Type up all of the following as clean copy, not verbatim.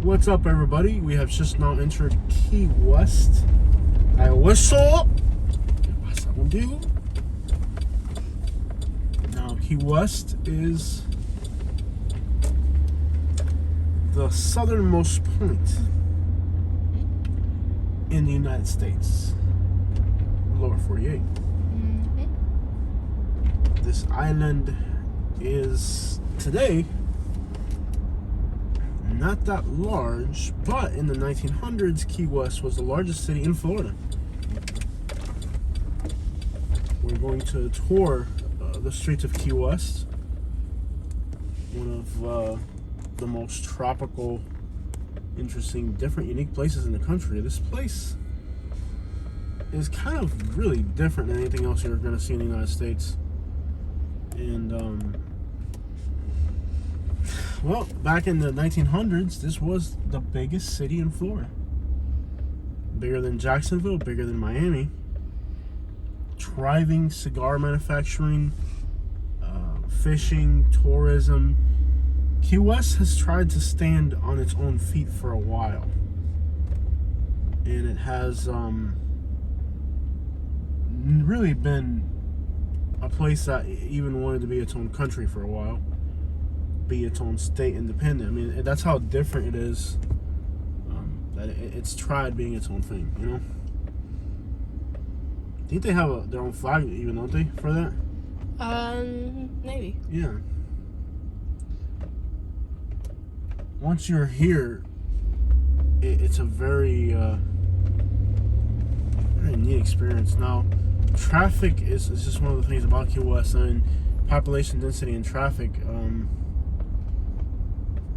What's up, everybody? We have just now entered Key West. I whistle. What's up, dude? Now, Key West is the southernmost point in the United States, lower 48. This island is today not that large, but in the 1900s, Key West was the largest city in Florida. We're going to tour the streets of Key West, one of the most tropical, interesting, different, unique places in the country. This place is kind of really different than anything else you're going to see in the United States. And well, back in the 1900s, this was the biggest city in Florida. Bigger than Jacksonville, bigger than Miami. Thriving cigar manufacturing, fishing, tourism. Key West has tried to stand on its own feet for a while. And it has really been a place that even wanted to be its own country for a while. Be its own state independent. I mean, that's how different it is. That it's tried being its own thing, you know. I think they have their own flag, even, don't they, for that? Maybe. Yeah. Once you're here, it's a very neat experience. Now, traffic is just one of the things about Key West. I mean, population density and traffic.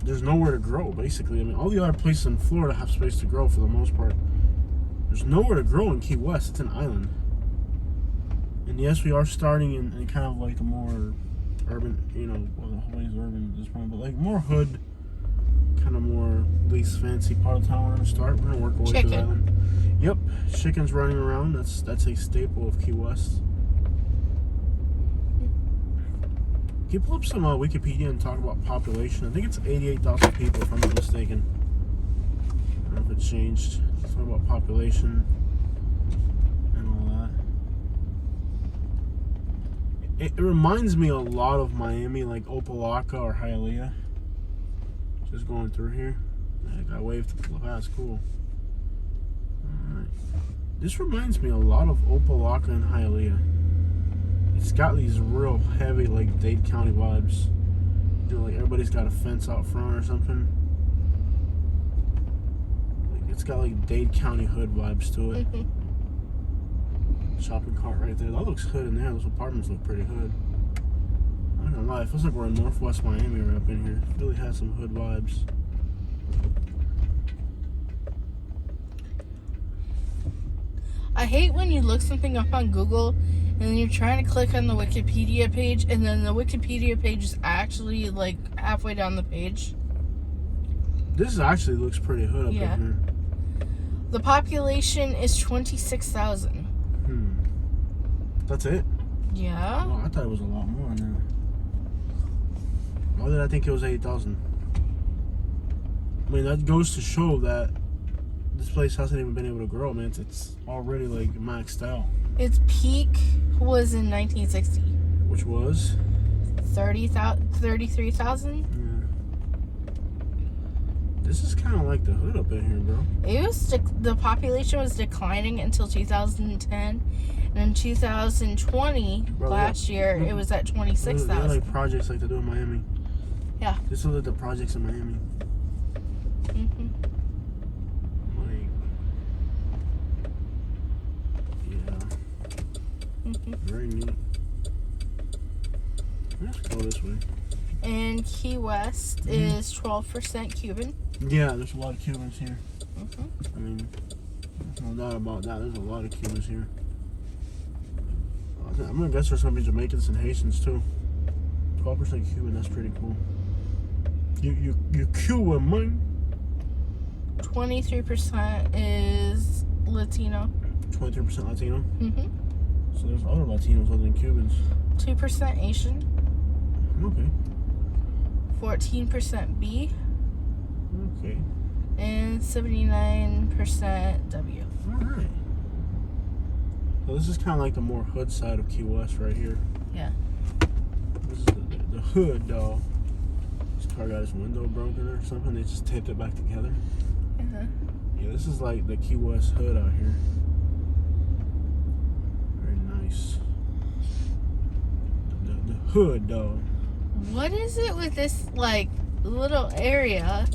There's nowhere to grow, basically. I mean, all the other places in Florida have space to grow for the most part. There's nowhere to grow in Key West. It's an island. And yes, we are starting in kind of like a more urban, you know, well, the whole is urban at this point, but like more hood, kind of more least fancy part of town we're going to start. We're going to work our way through the island. Yep, chickens running around. That's a staple of Key West. Can you pull up some Wikipedia and talk about population? I think it's 88,000 people, if I'm not mistaken. I don't know if it's changed. Let's talk about population and all that. It reminds me a lot of Miami, like Opa-locka or Hialeah. Just going through here. I waved to that's cool. Alright. This reminds me a lot of Opa-locka and Hialeah. It's got these real heavy, like, Dade County vibes. You know, like everybody's got a fence out front or something. Like, it's got, like, Dade County hood vibes to it. Shopping cart right there. That looks hood in there. Those apartments look pretty hood. I'm not gonna lie. It feels like we're in Northwest Miami right up in here. It really has some hood vibes. I hate when you look something up on Google and then you're trying to click on the Wikipedia page and then the Wikipedia page is actually like halfway down the page. This actually looks pretty hood up in here. The population is 26,000. That's it? Yeah. Oh, I thought it was a lot more than that. Why did I think it was 8,000? I mean, that goes to show that this place hasn't even been able to grow, man. It's already like maxed out. Its peak was in 1960. Which was? 33,000? Yeah. This is kind of like the hood up in here, bro. It was the population was declining until 2010. And in 2020, bro, last year, it was at 26,000. They're like projects like they do in Miami. Yeah. This is like the projects in Miami. Very neat. Let's go this way. And Key West is 12% Cuban. Yeah, there's a lot of Cubans here. I mean, no doubt about that. There's a lot of Cubans here. I'm gonna guess there's gonna be Jamaicans and Haitians too. 12% Cuban. That's pretty cool. You Cuban, man. 23% is Latino. 23% Latino. So there's other Latinos other than Cubans. 2% Asian. Okay. 14% B. Okay. 79% W. Alright. So this is kind of like the more hood side of Key West right here. Yeah. This is the hood, though. This car got its window broken or something. They just taped it back together. Uh-huh. Yeah, this is like the Key West hood out here. Very nice. The hood, though. What is it with this, like, little area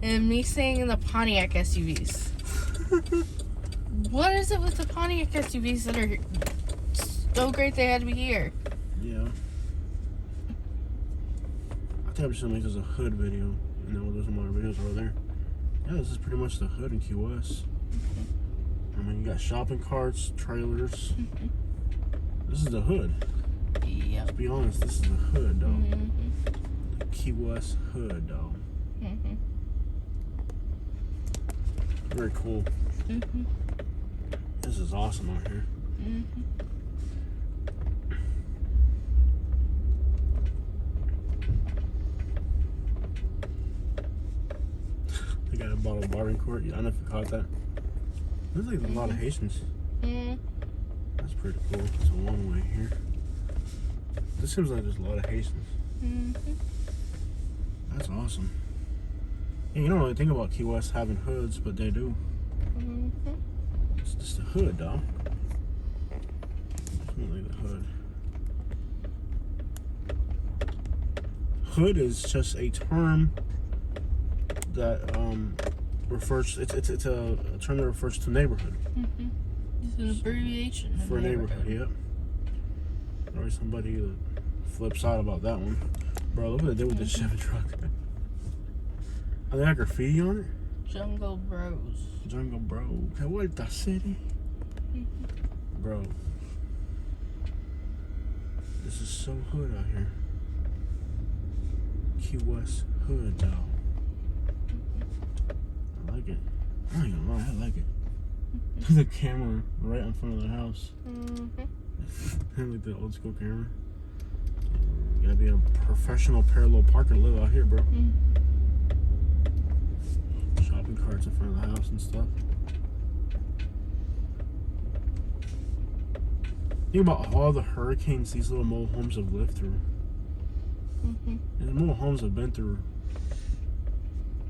and me saying the Pontiac SUVs? What is it with the Pontiac SUVs that are so great they had to be here? Yeah. I think I'm just gonna make this a hood video. And then we'll do some more videos over there. Yeah, this is pretty much the hood in Key West. I mean, you got shopping carts, trailers. This is the hood. Yep. Let's be honest, this is the hood, though. Mm-hmm. The Key West hood, though. Mm-hmm. Very cool. Mm-hmm. This is awesome out here. Mm-hmm. They got a bottle of Barbing Court. I don't know if you caught that. There's like a lot of Haitians. Mm-hmm. That's pretty cool. It's a one way here. This seems like there's a lot of Haitians. Mm-hmm. That's awesome. Yeah, you don't really think about Key West having hoods, but they do. Mm-hmm. It's just a hood, dog. Definitely the hood. Hood is just a term that refers. It's a term that refers to neighborhood. Mm-hmm. It's an abbreviation of For a neighborhood, yep. Or somebody that flips out about that one. Bro, look what they did with this Chevy truck. Are they got graffiti on it? Jungle Bros. Jungle Bro. Que vuelta city. Bro. This is so hood out here. Key West hood, though. I like it. I ain't gonna lie, I like it. The camera right in front of the house. Mm-hmm. Like the old school camera. You gotta be a professional parallel parker to live out here, bro. Mm-hmm. Shopping carts in front of the house and stuff. Think about all the hurricanes these little mobile homes have lived through. Mm-hmm. And the mobile homes have been through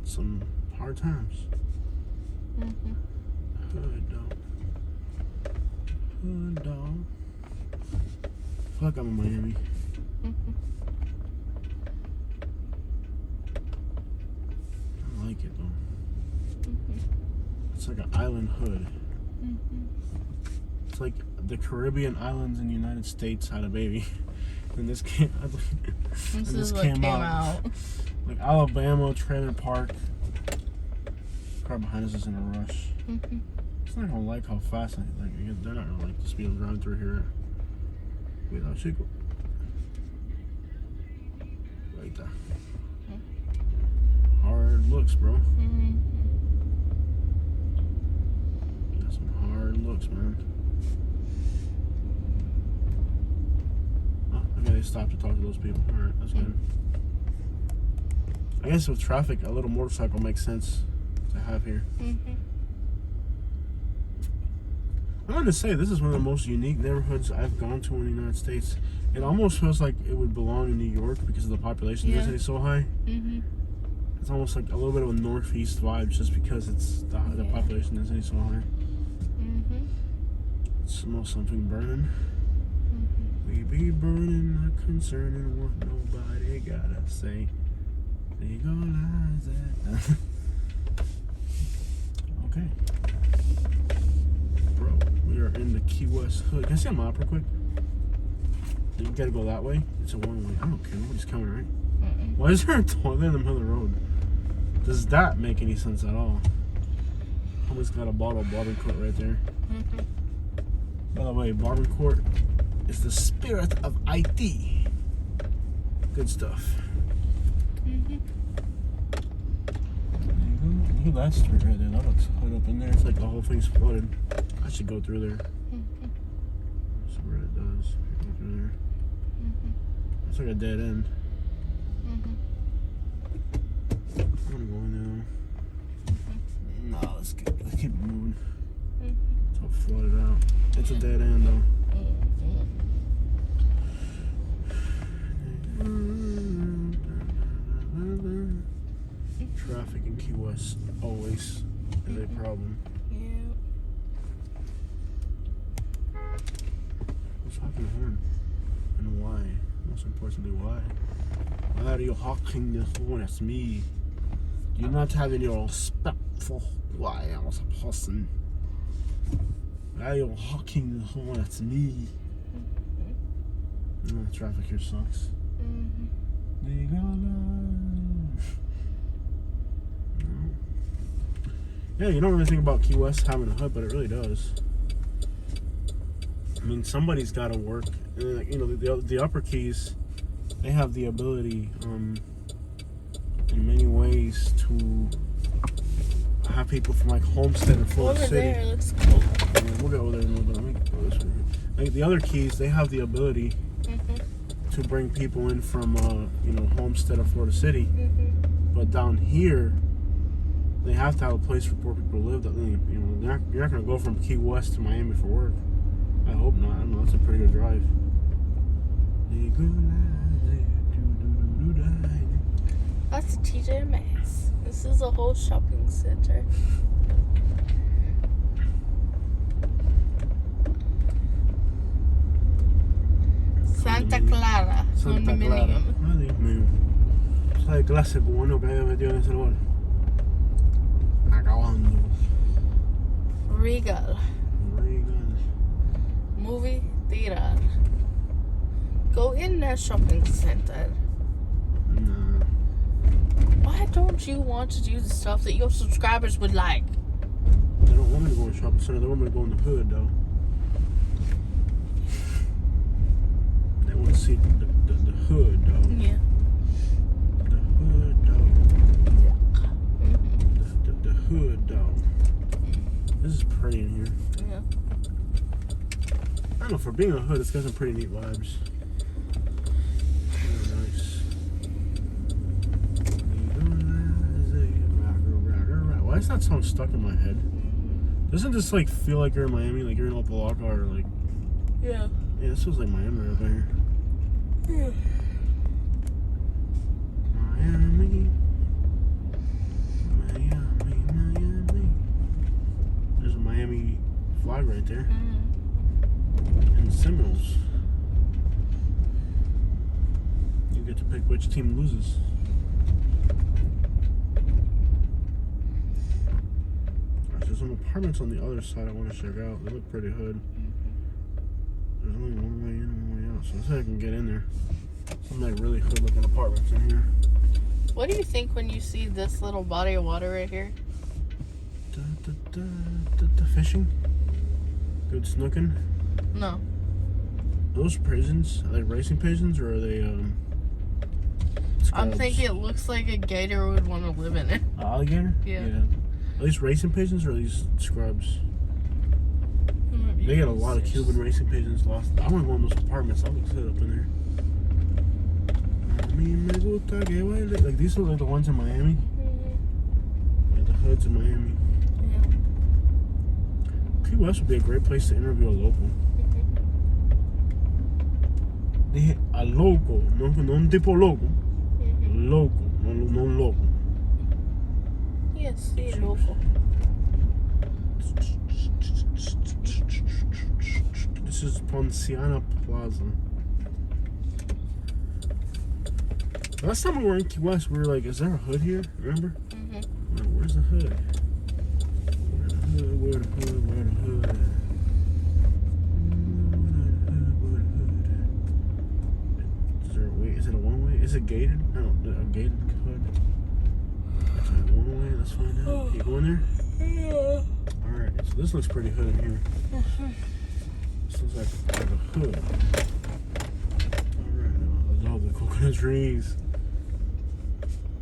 some hard times. Mm-hmm. Hood dog. Hood dog. Fuck, I'm in Miami. Mm-hmm. I like it though. Mm-hmm. It's like an island hood. Mm-hmm. It's like the Caribbean islands in the United States had a baby. And this came, This is what came out. Like Alabama trailer park. Car behind us is in a rush. Mm-hmm. It's not gonna like how fast they're not gonna like the speed I'm driving through here. Without Chico. Right there. Hard looks, bro. Mm-hmm. Got some hard looks, man. Oh, okay, they stopped to talk to those people. Alright, that's good. I guess with traffic, a little motorcycle makes sense to have here. Mm-hmm. I'm going to say this is one of the most unique neighborhoods I've gone to in the United States. It almost feels like it would belong in New York because of the population density is so high. Mm-hmm. It's almost like a little bit of a northeast vibe just because it's the population density so high. Mm-hmm. Smell something burning. Mm-hmm. We be burning, not concerning what nobody gotta say. Legalize that. Okay. Bro, we are in the Key West hood. Can I see a map real quick? You gotta go that way. It's a one way. I don't care. Nobody's coming, right? Mm-mm. Why is there a toilet in the middle of the road? Does that make any sense at all? Somebody's got a bottle of Barbing Court right there. Mm-hmm. By the way, Barbing Court is the spirit of IT. Good stuff. Mm-hmm. Look at that street right there. That looks hood up in there. It's like the whole thing's flooded. I should go through there. Mm-hmm. See what it does. Go through there. Mm-hmm. It's like a dead end. Mm-hmm. I'm gonna go in It's a dead end though. Traffic in Key West always is a problem. Yeah. What's happening horn? And why? Most importantly, why? Why are you honking the horn at me? You're not having your respect for who I am as a person. Why are you honking the horn at me? Traffic here sucks. Yeah, you don't really think about Key West having a hood, but it really does. I mean, somebody's got to work. And, you know, the upper keys, they have the ability, in many ways, to have people from like Homestead and Florida Over City. there looks cool. We'll go over there in a little bit. Let me go this way. Like the other keys, they have the ability to bring people in from, you know, Homestead or Florida City. But down here, they have to have a place for poor people to live. That, you know, you're not going to go from Key West to Miami for work. I hope not. I don't know. That's a pretty good drive. That's TJ Maxx. This is a whole shopping center. Santa Clara. Santa Clara. Ay, Dios mío. ¿Sabe clase cubano que haya metido en ese lugar? Acabando. Regal. Movie theater. Go in that shopping center. Nah. Why don't you want to do the stuff that your subscribers would like? They don't want me to go in the shopping center. They want me to go in the hood, though. They want to see the hood, though. Yeah. The hood, though. The hood, though. This is pretty in here. Yeah. I don't know, for being a hood, it's got some pretty neat vibes. Very nice. Why is that song stuck in my head? Doesn't this like feel like you're in Miami, like you're in Opelika or like... Yeah. Yeah, this feels like Miami right there. Yeah. Miami. There's a Miami flag right there. And Seminoles. You get to pick which team loses. There's some apartments on the other side I want to check out. They look pretty hood. There's only one way in and one way out, so let's see if I can get in there. Some like really hood looking apartments in here. What do you think when you see this little body of water right here? Fishing? Good snooking? No. Those pigeons, are they racing pigeons or are they I'm scrubs? thinking it looks like a gator would want to live in it. Alligator? Yeah. Are these racing pigeons or are these scrubs? They got a lot of Cuban racing pigeons lost. I want one of those apartments. That looks good up in there. Like these look like the ones in Miami. Like the hoods in Miami. Yeah. Key West would be a great place to interview a local. Dije a loco, no un tipo loco. Loco, no un loco. Yes, sí, loco. This is Ponciana Plaza. Last time we were in Key West, we were like, is there a hood here? Remember? Like, where's the hood? Where the hood? Where the hood? Where the hood? Is there a way? Is it a one way? Is it gated? I don't know. A gated hood? Is it one way? Let's find out. Can you go in there? Yeah. Alright, so this looks pretty hood in here. This looks like a hood. Alright, I love the coconut trees.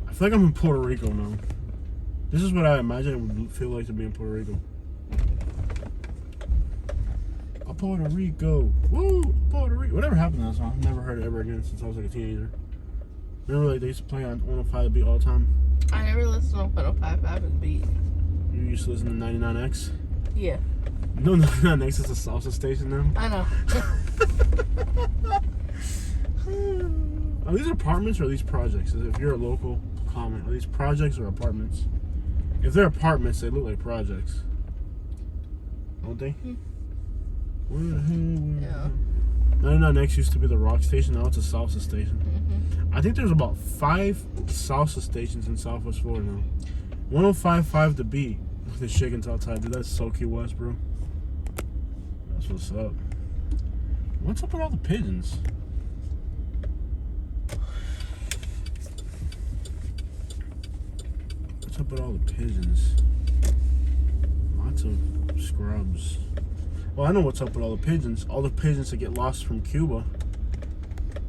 I feel like I'm in Puerto Rico now. This is what I imagine it would feel like to be in Puerto Rico. Puerto Rico. Woo! Puerto Rico. Whatever happened to that song? I've never heard it ever again since I was like a teenager. Remember like they used to play on 105 The Beat all the time? I never listened to 105 Beat. You used to listen to 99X? Yeah. No, next is a salsa station now. I know. Are these apartments or are these projects? If you're a local, comment. Are these projects or apartments? If they're apartments, they look like projects. Don't they? Where the hell? Yeah. 99 next used to be the rock station. Now it's a salsa station. Mm-hmm. I think there's about 5 salsa stations in Southwest Florida now. 105.5 The Beat with the chickens outside. Dude, that's so Key West, bro. That's what's up. What's up with all the pigeons? What's up with all the pigeons? Lots of scrubs. Well, I know what's up with all the pigeons. All the pigeons that get lost from Cuba.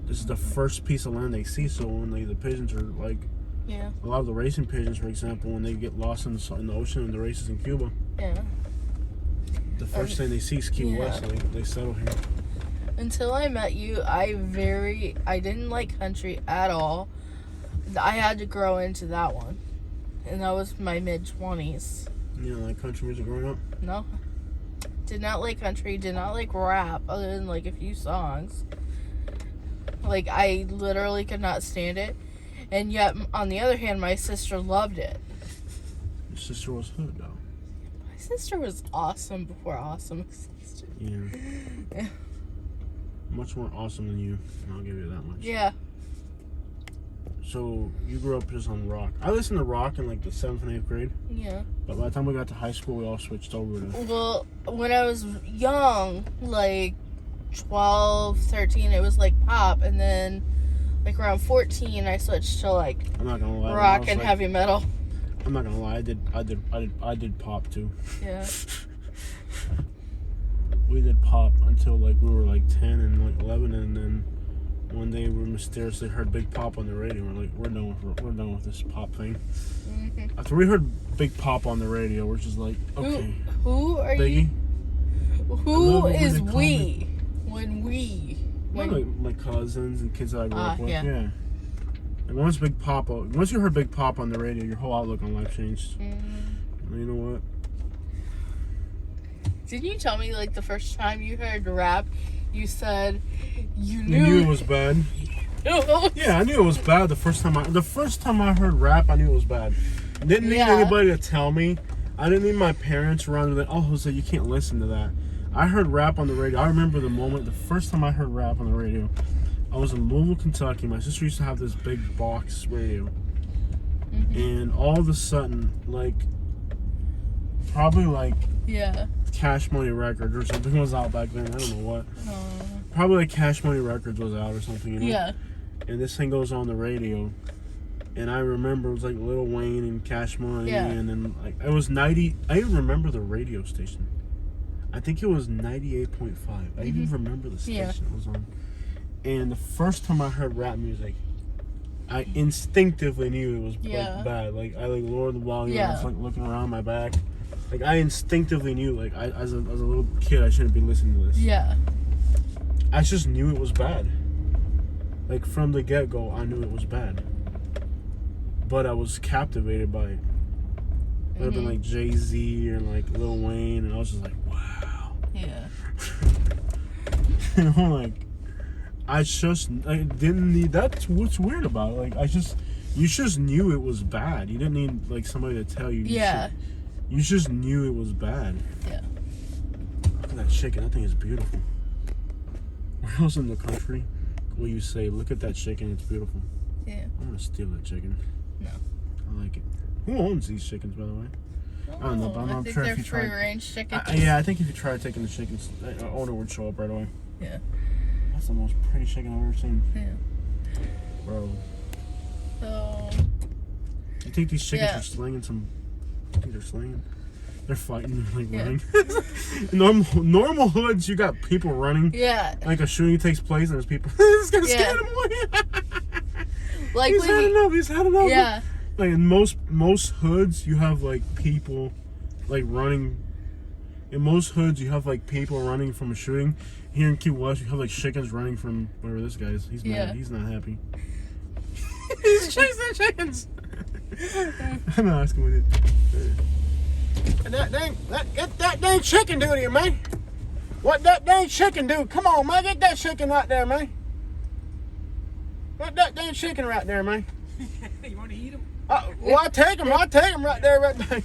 This is the first piece of land they see. So when the pigeons are like, Yeah. a lot of the racing pigeons, for example, when they get lost in the ocean in the races in Cuba, Yeah. the first thing they see is Key Yeah. West. So they settle here. Until I met you, I didn't like country at all. I had to grow into that one. And that was my mid-20s. You know, like country music growing up. No. Did not like country, did not like rap, other than like a few songs. Like, I literally could not stand it. And yet, on the other hand, my sister loved it. Your sister was hood, though. My sister was awesome before awesome existed. Yeah. Much more awesome than you. And I'll give you that much. Yeah. So, you grew up just on rock. I listened to rock in like the 7th and 8th grade. Yeah. But by the time we got to high school, we all switched over to... Well, when I was young, like 12, 13, it was like pop. And then, like around 14, I switched to like I'm not gonna lie. when I rock was, and like- heavy metal. I'm not gonna lie. I did pop too. Yeah. We did pop until like we were like 10 and like 11, and then one day we mysteriously heard Big Pop on the radio. We're like, we're done with this pop thing. Mm-hmm. After we heard Big Pop on the radio, we're just like, okay, Who are Biggie. you? I Who love it when is they call we? When we? Well, When, like my cousins and kids that I grew up with. yeah. Yeah. And once you heard Big Pop on the radio, your whole outlook on life changed. Mm. And you know what? Didn't you tell me like the first time you heard rap, you said you You knew, knew it was bad. Yeah, I knew it was bad the first time I heard rap. I knew it was bad. Didn't need Yeah. anybody to tell me. I didn't need my parents around like, oh, Jose, you can't listen to that. I heard rap on the radio. I remember the moment, the first time I heard rap on the radio. I was in Louisville, Kentucky. My sister used to have this big box radio. Mhm. And all of a sudden, like, probably like Yeah. Cash Money Records or something was out back then. I don't know what. Probably like Cash Money Records was out or something, you know? Yeah. And this thing goes on the radio. And I remember it was like Lil Wayne and Cash Money. Yeah. And then like it was 90. I even remember the radio station. I think it was 98.5. I even remember the station Yeah. it was on. And the first time I heard rap music, I instinctively knew it was Yeah. like bad. Like I like lowered the volume. I Yeah. was like looking around my back. Like I instinctively knew, like as a little kid, I shouldn't be listening to this. Yeah. I just knew it was bad. Like from the get go, I knew it was bad. But I was captivated by it. It would have been like Jay-Z or like Lil Wayne, and I was just like, wow. Yeah. You know, like I didn't need. That's what's weird about it. Like you just knew it was bad. You didn't need like somebody to tell you. Yeah. You just knew it was bad. Yeah. Look at that chicken. That thing is beautiful. Where else in the country will you say, look at that chicken, it's beautiful? Yeah. I'm gonna steal that chicken. No. I like it. Who owns these chickens, by the way? I don't know, but I'm I not think sure they're if you tried. free range chickens. Yeah, I think if you try taking the chickens, the owner would show up right away. Yeah. That's the most pretty chicken I've ever seen. Yeah. Bro. So. You think these chickens Yeah. are slinging some... I think they're slinging. They're fighting, like Yeah. running. normal hoods, you got people running. Yeah. Like a shooting takes place and there's people... This gonna Yeah. scare them away. Like He's had enough. He's had enough. Yeah. Like in most hoods, you have like people like running. In most hoods, you have like people running from a shooting. Here in Key West, you have like chickens running from wherever this guy is. He's mad. Yeah. He's not happy. He's chasing chickens. I'm not asking what it. Get that dang chicken do to you, man? What that dang chicken do? Come on, man. Get that chicken right there, man. What that dang chicken right there, man? You want to eat them? Well, I'll take him right there, right there.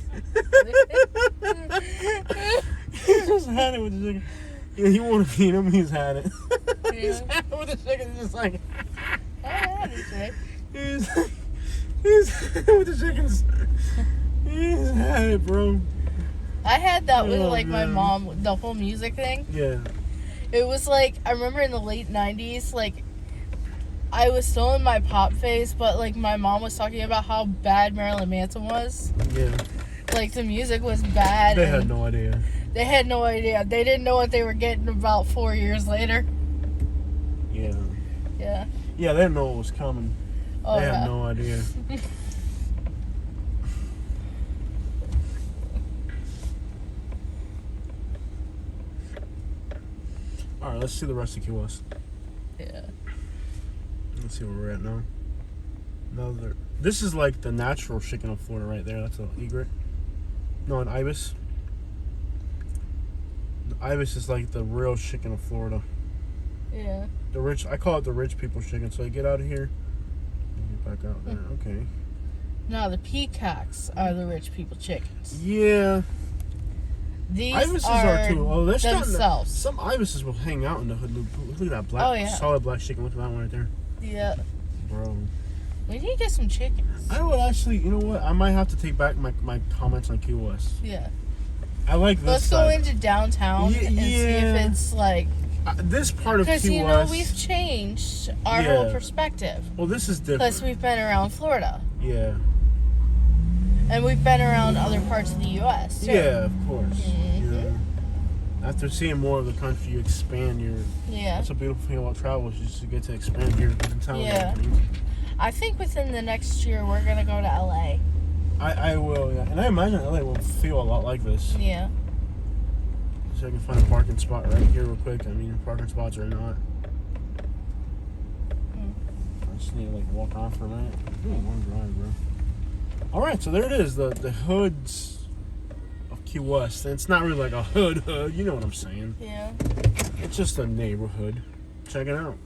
He just had it with the chicken. Yeah, he want to feed him. He's had it. He's had it with the chicken. He's just like. He's with the chickens. He's had it, bro. I had that with Oh, like my man. mom, the whole music thing. Yeah. It was like, I remember in the late 90s, like, I was still in my pop phase, but like my mom was talking about how bad Marilyn Manson was. Yeah. Like the music was bad. They and had no idea. They had no idea. They didn't know what they were getting about 4 years later. Yeah. Yeah. Yeah, they didn't know what was coming. Oh, They yeah. had no idea. All right, let's see the rest of Key West. Yeah. Let's see where we're at now. This is like the natural chicken of Florida right there. That's an egret. No, an ibis. The ibis is like the real chicken of Florida. Yeah. I call it the rich people chicken. So I get out of here. And get back out there. Okay. No, the peacocks are the rich people chickens. Yeah. These Ibises are are too. Oh, they're starting to, themselves. some ibises will hang out in the hood. Look at that black, Oh, yeah. solid black chicken. Look at that one right there, Yeah. bro. We need to get some chickens. I would actually, you know what? I might have to take back my comments on Key West. Yeah. I like this Let's go side. into downtown and see yeah. if it's like, This part of because Key you know West. we've changed our Yeah. whole perspective. Well, this is Plus different. we've been around Florida Yeah. and we've been around other parts of the U.S. too. Yeah, of course. Mhm. You know, after seeing more of the country, you expand your. Yeah. That's a beautiful thing about travel is just to get to expand your mentality. Yeah. I think within the next year we're gonna go to LA. I will, yeah. And I imagine LA will feel a lot like this. Yeah. So I can find a parking spot right here real quick. I mean, parking spots are not. I just need to like walk on for a minute. Ooh, long drive, bro. All right, so there it is, the hoods of Key West. And it's not really like a hood, you know what I'm saying. Yeah. It's just a neighborhood. Check it out.